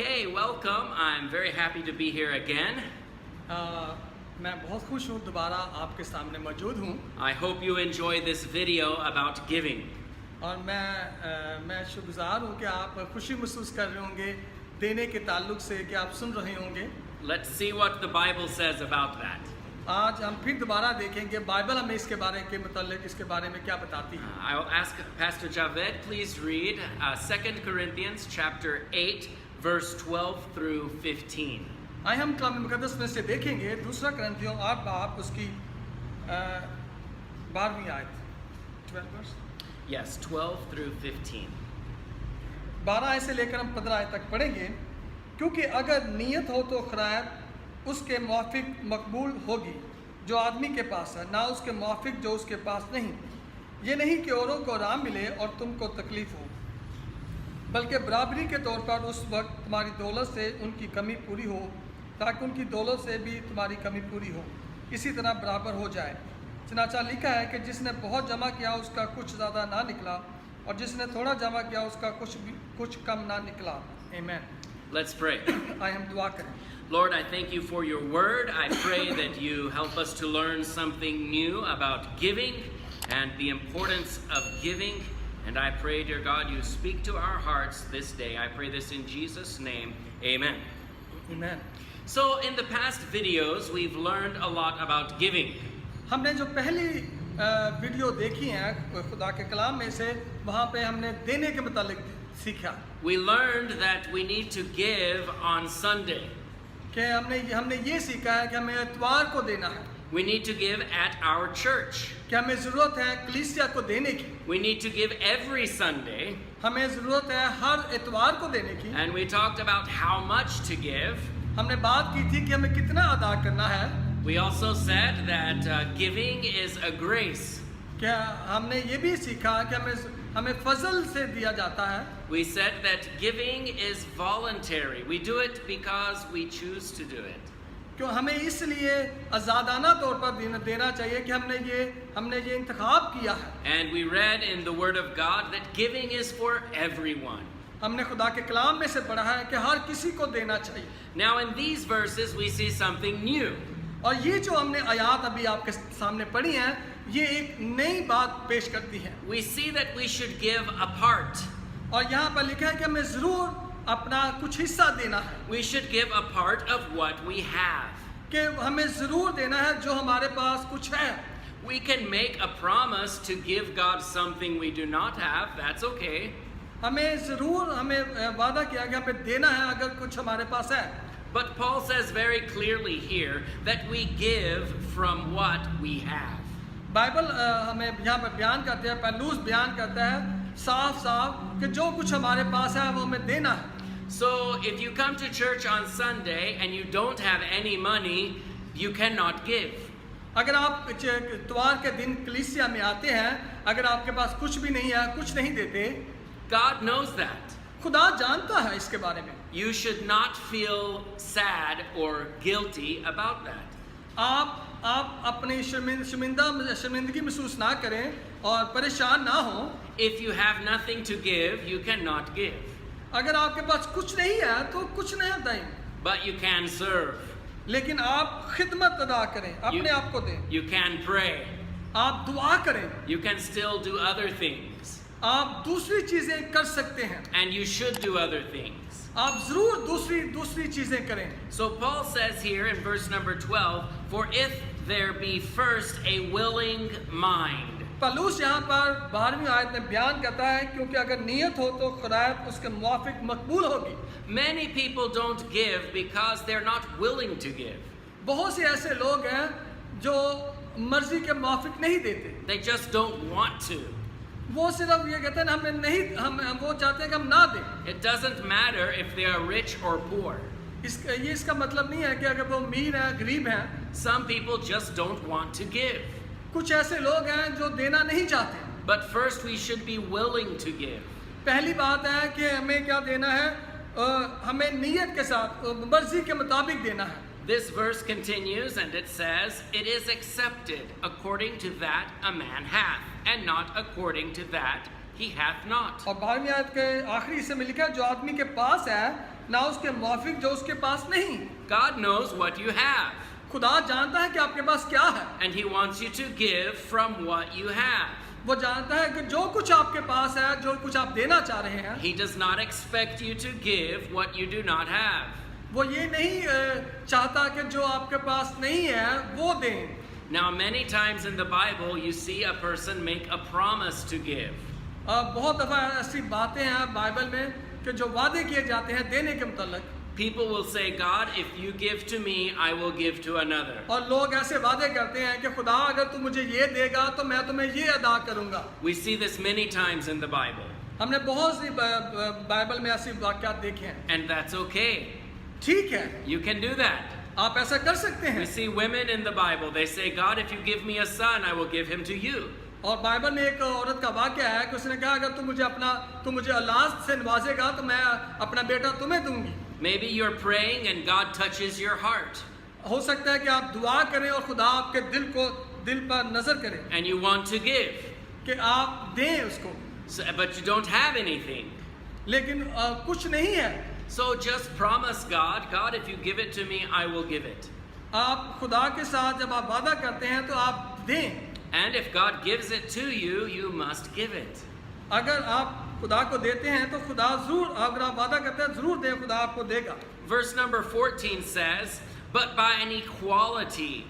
Okay, welcome. I'm very happy to be here again. मैं बहुत खुश हूँ दोबारा आपके सामने मौजूद हूँ I hope you enjoy this video about giving. और मैं शुक्रगुजार हूँ कि आप खुशी महसूस कर रहे होंगे देने के ताल्लुक से कि आप सुन रहे होंगे। Let's see what the Bible says about that. आज हम फिर दोबारा देखेंगे बाइबल हमें इसके बारे में क्या बताती है। I'll ask Pastor Javed, please read 2 Corinthians chapter 8, verse 12 through 15. आइए हम कलाम मुकद्दस में से देखेंगे दूसरा करंथियों 8 बाब उसकी 12वीं आयत 12 वर्स। Yes, 12 through 15. 12 आयत से लेकर हम 15 आयत तक पढ़ेंगे। क्योंकि अगर नीयत हो तो खैरात उसके मुआफिक मकबूल होगी जो आदमी के पास है, ना उसके मुआफिक जो उसके पास नहीं। ये नहीं कि औरों को आराम मिले और तुमको तकलीफ हो, बल्कि बराबरी के तौर पर उस वक्त तुम्हारी दौलत से उनकी कमी पूरी हो, ताकि उनकी दौलत से भी तुम्हारी कमी पूरी हो, इसी तरह बराबर हो जाए। चनाचा लिखा है कि जिसने बहुत जमा किया उसका कुछ ज़्यादा ना निकला, और जिसने थोड़ा जमा किया उसका कुछ कम ना निकला। आमीन। Let's pray. आइए हम दुआ करें। Lord, I thank you for your word. I pray that you help us to learn something new about giving and the importance of giving. And I pray, dear God, you speak to our hearts this day. I pray this in Jesus' name. Amen. आमीन। So in the past videos, we've learned a lot about giving. हमने जो पहली video देखी है खुदा के कलाम में से, वहाँ पे हमने देने के मुतालिक सीखा। We learned that we need to give on Sunday. कि हमने ये सीखा है कि हमें इतवार को देना है। We need to give at our church. कि हमें ज़रूरत है कलीसिया को देने की। We need to give every Sunday. हमें ज़रूरत है हर इतवार को देने की। And we talked about how much to give. हमने बात की थी कि हमें कितना अदा करना है। We also said that giving is a grace. क्या हमने ये भी सीखा कि हमें फजल से दिया जाता है। We said that giving is voluntary. We do it because we choose to do it. क्यों हमें इसलिए आज़ादाना तौर पर देना चाहिए कि हमने ये इंतखाब किया है। And we read in the Word of God that giving is for everyone. हमने खुदा के कलाम में से पढ़ा है कि हर किसी को देना चाहिए। Now in these verses we see something new. और ये जो हमने आयात अभी आपके सामने पढ़ी हैं, ये एक नई बात पेश करती है। We see that we should give a part. और यहाँ पर लिखा है कि हमें ज़रूर अपना कुछ हिस्सा देना है। We should give a part of what we have. कि हमें ज़रूर देना है जो हमारे पास कुछ है। We can make a promise to give God something we do not have. That's okay. हमें वादा किया कि हमें देना है अगर कुछ हमारे पास है। But Paul says very clearly here that we give from what we have. Bible हमें यहाँ पर बयान करते हैं, पौलुस बयान करता है साफ कि जो कुछ हमारे पास है वो हमें देना है। So if you come to church on Sunday and you don't have any money, you cannot give. अगर आप इतवार के दिन कलीसिया में आते हैं, अगर आपके पास कुछ भी नहीं है, कुछ नहीं देते, God knows that. खुदा जानता है इसके बारे में। You should not feel sad or guilty about that. आप अपनी शर्मिंदगी महसूस ना करें और परेशान ना हो। If you have nothing to give, you cannot give. अगर आपके पास कुछ नहीं है तो कुछ नहीं दें। But you can serve. लेकिन आप खिदमत अदा करें, अपने आप को दें। You can pray. आप दुआ करें। You can still do other things. आप दूसरी चीजें कर सकते हैं। And you should do other things. आप जरूर दूसरी चीजें करें। So Paul says here in verse number 12, for if there be first a willing mind. पौलुस यहाँ पर 12वीं आयत में बयान करता है क्योंकि अगर नियत हो तो खैरात उसके मुआफिक मकबूल होगी। Many people don't give because they're not willing to give. बहुत से ऐसे लोग हैं जो मर्जी के मुआफिक नहीं देते। They just don't want to. वो सिर्फ ये कहते हैं हम वो चाहते हैं कि हम ना दें। It doesn't matter if they are rich or poor. इसका मतलब नहीं है कि अगर वो अमीर हैं गरीब हैं। Some people just don't want to give. कुछ ऐसे लोग हैं जो देना नहीं चाहते। But first we should be willing to give. पहली बात है कि हमें क्या देना है, हमें नियत के साथ मर्जी के मुताबिक देना है। This verse continues and it says, it is accepted according to that a man hath, and not according to that he hath not. और 12वीं आयत के आखिरी हिस्से में लिखा है जो आदमी के पास है ना उसके मुआफिक जो उसके पास नहीं। God knows what you have, खुदा जानता है कि आपके पास क्या है। and He wants you to give from what you have. वो जानता है कि जो कुछ आपके पास है, जो कुछ आप देना चाह रहे हैं, He does not expect you to give what you do not have. वो ये नहीं चाहता कि जो आपके पास नहीं है वो दें। Now, many times in the Bible, you see a person make a promise to give. बहुत दफ़ा ऐसी बातें हैं बाइबल में कि जो वादे किए जाते हैं देने के मुतल्लिक, People will say, God, if you give to me, I will give to another. और लोग ऐसे वादे करते हैं कि खुदा अगर तू मुझे ये देगा तो मैं तुम्हें ये अदा करूंगा। We see this many times in the Bible, हमने बहुत सी बाइबल में ऐसी वाक़यात देखे हैं। and that's okay. ठीक है, You can do that. आप ऐसा कर सकते हैं। We see women in the Bible, they say, God, if you give me a son, I will give him to you. और बाइबल में एक औरत का वाक़या है कि उसने कहा अगर तू मुझे औलाद से नवाजेगा तो मैं अपना बेटा तुम्हें दूंगी। Maybe you're praying and God touches your heart, हो सकता है कि आप दुआ करें और खुदा आपके दिल पर नजर करे and you want to give, कि आप दें उसको, but you don't have anything. लेकिन कुछ नहीं है। So just promise God, God, if you give it to me, I will give it. आप खुदा के साथ जब आप वादा करते हैं तो आप दें। And if God gives it to you, you must give it. अगर आप खुदा को देते हैं तो खुदा जरूर, अगर आप वादा करते हैं जरूर दें, खुदा आपको देगा। Verse number 14 says, but by an equality,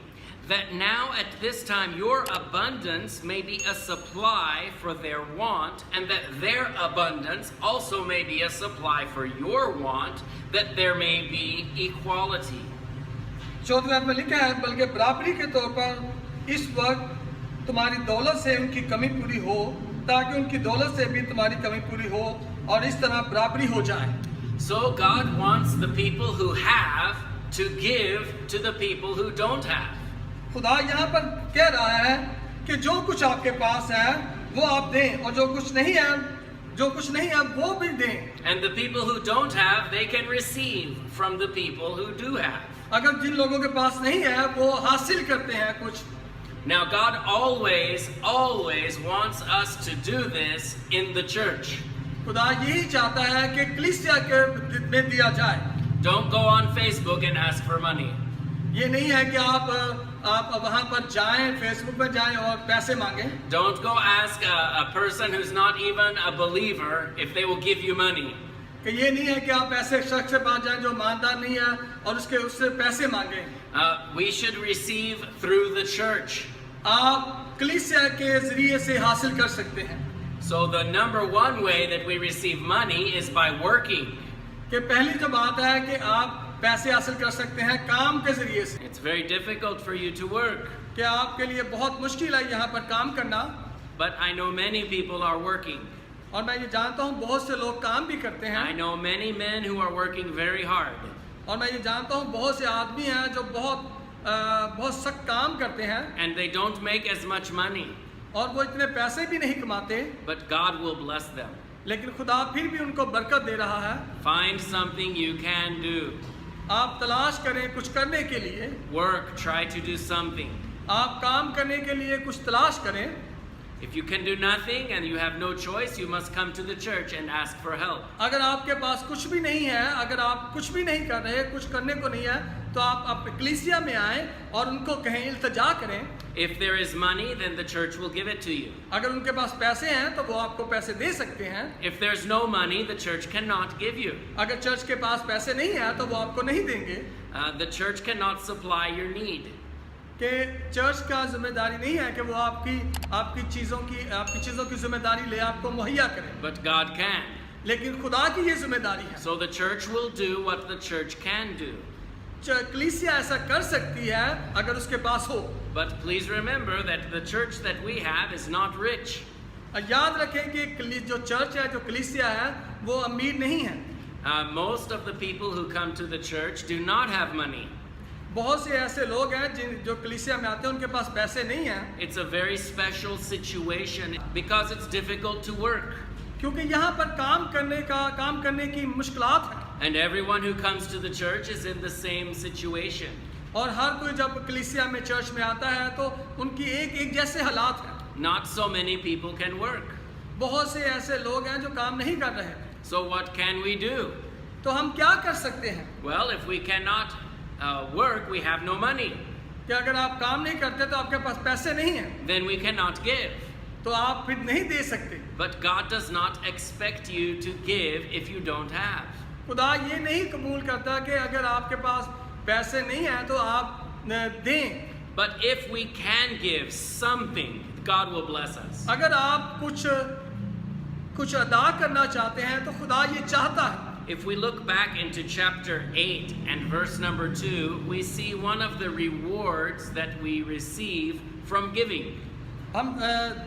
that now at this time your abundance may be a supply for their want, and that their abundance also may be a supply for your want, that there may be equality. 14वें आयत में लिखा है, बल्कि बराबरी के तौर पर इस वक्त तुम्हारी दौलत से उनकी कमी पूरी हो, ताकि उनकी दौलत से भी तुम्हारी कमी पूरी हो और इस तरह बराबरी हो जाए। So God wants the people who have to give to the people who don't have. खुदा यहाँ पर कह रहा है कि जो कुछ आपके पास है वो आप दें, और जो कुछ नहीं है वो भी दें। And the people who don't have, they can receive from the people who do have. अगर जिन लोगों के पास नहीं है वो हासिल करते हैं कुछ। Now God always wants us to do this in the church. खुदा यही चाहता है कि कलीसिया के में दिया जाए। Don't go on Facebook and ask for money. ये नहीं है कि आप वहां पर जाएं, फेसबुक पर जाएं और पैसे मांगें। Don't go ask a person who's not even a believer if they will give you money. कि ये नहीं है कि आप ऐसे शख्स के पास जाएं जो ईमानदार नहीं है और उससे पैसे मांगें। We should receive through the church. आप कलीसिया के जरिए से हासिल कर सकते हैं। So the number one way that we receive money is by working. कि पहली जो बात है कि आप पैसे हासिल कर सकते हैं काम के जरिए से। It's very difficult for you to work, कि आपके लिए बहुत मुश्किल है यहाँ पर काम करना, but I know many people are working. और मैं ये जानता हूँ बहुत से लोग काम भी करते हैं। I know many men who are working very hard. और मैं ये जानता हूँ बहुत से आदमी हैं जो बहुत सख्त काम करते हैं, And they don't make as much money, और वो इतने पैसे भी नहीं कमाते, but God will bless them. लेकिन खुदा फिर भी उनको बरकत दे रहा है। Find something you can do. आप तलाश करें कुछ करने के लिए, Work, try to do something. आप काम करने के लिए कुछ तलाश करें। If you can do nothing and you have no choice, you must come to the church and ask for help. अगर आपके पास कुछ भी नहीं है, अगर आप कुछ भी नहीं कर रहे, कुछ करने को नहीं है, तो आप कलीसिया में आएं और उनको कहें, इल्तिजा करें। If there is money, then the church will give it to you. अगर उनके पास पैसे हैं तो वो आपको पैसे दे सकते हैं। If there's no money, the church cannot give you. अगर चर्च के पास पैसे नहीं है तो वो आपको नहीं देंगे। The church cannot supply your need. कि चर्च का जिम्मेदारी नहीं है कि वो आपकी चीज़ों की जिम्मेदारी ले आपको मुहैया करे, But God can. लेकिन खुदा की ये जिम्मेदारी है। So the church will do what the church can do. कलीसिया ऐसा कर सकती है अगर उसके पास हो। But please remember that the church that we have is not rich. याद रखें कि जो चर्च है, जो कलीसिया है, वो अमीर नहीं है। Most of the people who come to the church do not have money. बहुत से ऐसे लोग हैं जो कलीसिया में आते हैं, उनके पास पैसे नहीं हैं। It's a very special situation because it's difficult to work. क्योंकि यहाँ पर काम करने की मुश्किलात है। And everyone who comes to the church is in the same situation. और हर कोई जब कलीसिया में चर्च में आता है तो उनकी एक जैसे हालात हैं। Not so many people can work. बहुत से ऐसे लोग हैं जो काम नहीं कर रहे हैं। So what can we do? तो हम क्या कर सकते हैं? Well, if we cannot work, we have no money. कि अगर आप काम नहीं करते तो आपके पास पैसे नहीं हैं, Then we cannot give. तो आप फिर नहीं दे सकते। But God does not expect you to give if you don't have. खुदा ये नहीं कबूल करता कि अगर आपके पास पैसे नहीं हैं तो आप दें। But if we can give something, God will bless us. अगर आप कुछ अदा करना चाहते हैं तो खुदा ये चाहता है। If we look back into chapter 8 and verse number 2, we see one of the rewards that we receive from giving. हम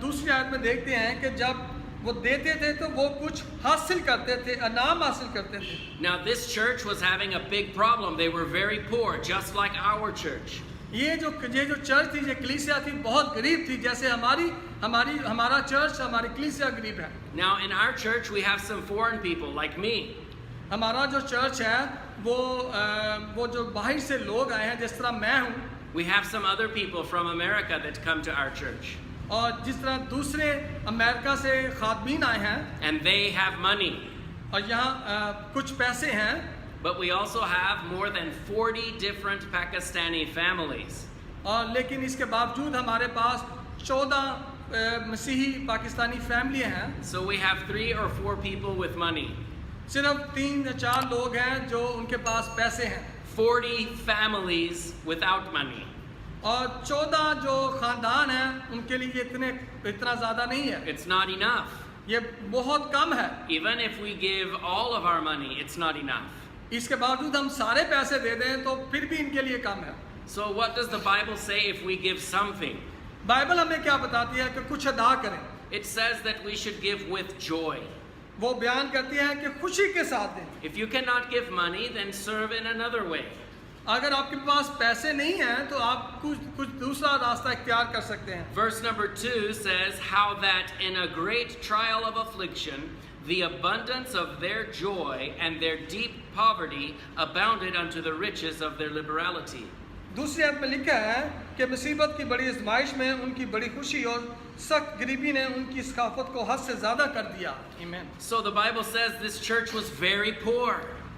दूसरी आयत में देखते हैं कि जब वो देते थे तो वो कुछ हासिल करते थे, इनाम हासिल करते थे। Now this church was having a big problem. They were very poor, just like our church. ये जो चर्च थी, ये कलीसिया थी, बहुत गरीब थी, जैसे हमारा चर्च, हमारी कलीसिया गरीब है। Now in our church we have some foreign people like me. हमारा जो चर्च है वो जो बाहर से लोग आए हैं, जिस तरह मैं हूँ, We have some other people from America that come to our church. और जिस तरह दूसरे अमेरिका से खातमीन आए हैं, And they have money. और यहाँ कुछ पैसे हैं। But we also have more than 40 different Pakistani families. और लेकिन इसके बावजूद हमारे पास 14 मसीही पाकिस्तानी फैमिलियाँ हैं। So we have 3 or 4 people with money. सिर्फ 3 या 4 लोग हैं जो उनके पास पैसे हैं। 40 families without money. और 14 जो खानदान हैं उनके लिए इतना ज़्यादा नहीं है। It's not enough. ये बहुत कम है। Even if we give all of our money, it's not enough. इसके बावजूद हम सारे पैसे दे दें तो फिर भी इनके लिए कम है। So what does the Bible say if we give something? Bible हमें क्या बताती है कि कुछ अदा करें। It says that we should give with joy. वो बयान करती है कि खुशी के साथ दें। If you cannot give money, then serve in another way. अगर आपके पास पैसे नहीं हैं तो आप कुछ दूसरा रास्ता इख्तियार कर सकते हैं। Verse number 2 says, how that in a great trial of affliction, the abundance of their joy and their deep poverty abounded unto the riches of their liberality. दूसरी आयत में लिखा है कि मुसीबत की बड़ी आजमाइश में उनकी बड़ी खुशी और सख्त गरीबी ने उनकी सखाफत को हद से ज़्यादा कर दिया। Amen. So the Bible says this church was very poor.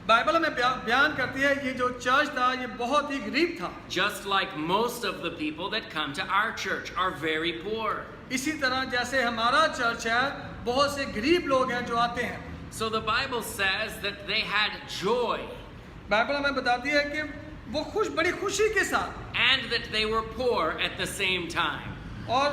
Bible हमें बयान करती है ये जो चर्च था ये बहुत ही गरीब था। Just like most of the people that come to our church are very poor. इसी तरह जैसे हमारा चर्च है बहुत से गरीब लोग हैं जो आते हैं। So the Bible says that they had joy Bible हमें बताती है कि वो बड़ी खुशी के साथ and that they were poor at the same time. और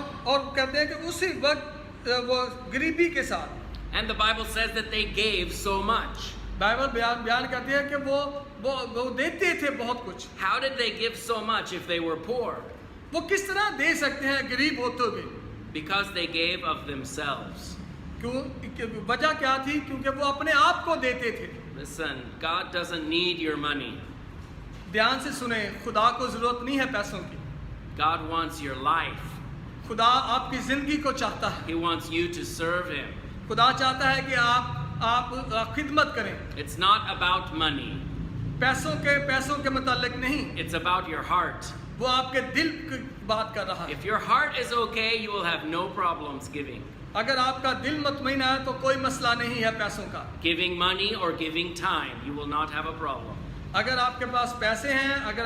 कहते हैं कि उसी वक्त वो गरीबी के साथ। And the Bible says that they gave so much. Bible बयान करती है कि वो देते थे बहुत कुछ। How did they give so much if they were poor? वो किस तरह दे सकते हैं गरीब होते हुए? Because they gave of themselves. क्यों वजह क्या थी? क्योंकि वो अपने आप को देते थे। Listen, God doesn't need your money. ध्यान से सुने, खुदा को जरूरत नहीं है पैसों की। God wants your life. खुदा आपकी जिंदगी को चाहता है। He wants you to serve Him. खुदा चाहता है कि आप खिदमत करें। It's not about money. पैसों के मुतालिक नहीं। It's about your heart. वो आपके दिल की बात कर रहा है। If your heart is okay, you will have no problems giving. अगर आपका दिल मुतमईन है तो कोई मसला नहीं है पैसों का। Giving money or giving time, you will not have a problem. अगर आपके पास पैसे हैं, अगर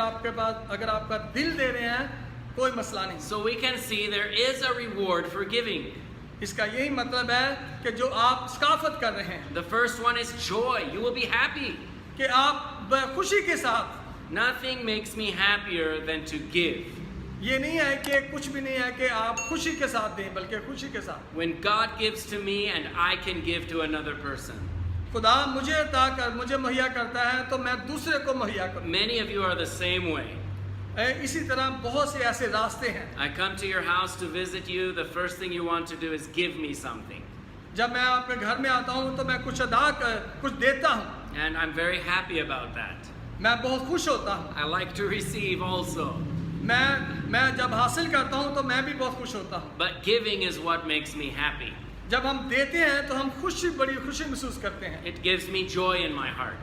आपका दिल दे रहे हैं, कोई मसला नहीं। So we can see there is a reward for giving. इसका यही मतलब है कि जो आप सकाफत कर रहे हैं, The first one is joy. You will be happy. कि आप खुशी के साथ। Nothing makes me happier than to give. ये नहीं है कि कुछ भी नहीं है कि आप खुशी के साथ दें, बल्कि खुशी के साथ। When God gives to me and I can give to another person. खुदा मुझे मुहैया करता है तो मैं दूसरे को मुहैया करूँ। Many of you are the same way. इसी तरह बहुत से ऐसे रास्ते हैं। I come to your house to visit you. The first thing you want to do is give me something. जब मैं आपके घर में आता हूँ तो मैं कुछ देता हूँ। And I'm very happy about that. मैं बहुत खुश होता हूँ। I like to receive also. मैं जब हासिल करता हूँ तो मैं भी बहुत खुश होता हूँ। But giving is what makes me happy. जब हम देते हैं तो हम बड़ी खुशी महसूस करते हैं। It gives me joy in my heart.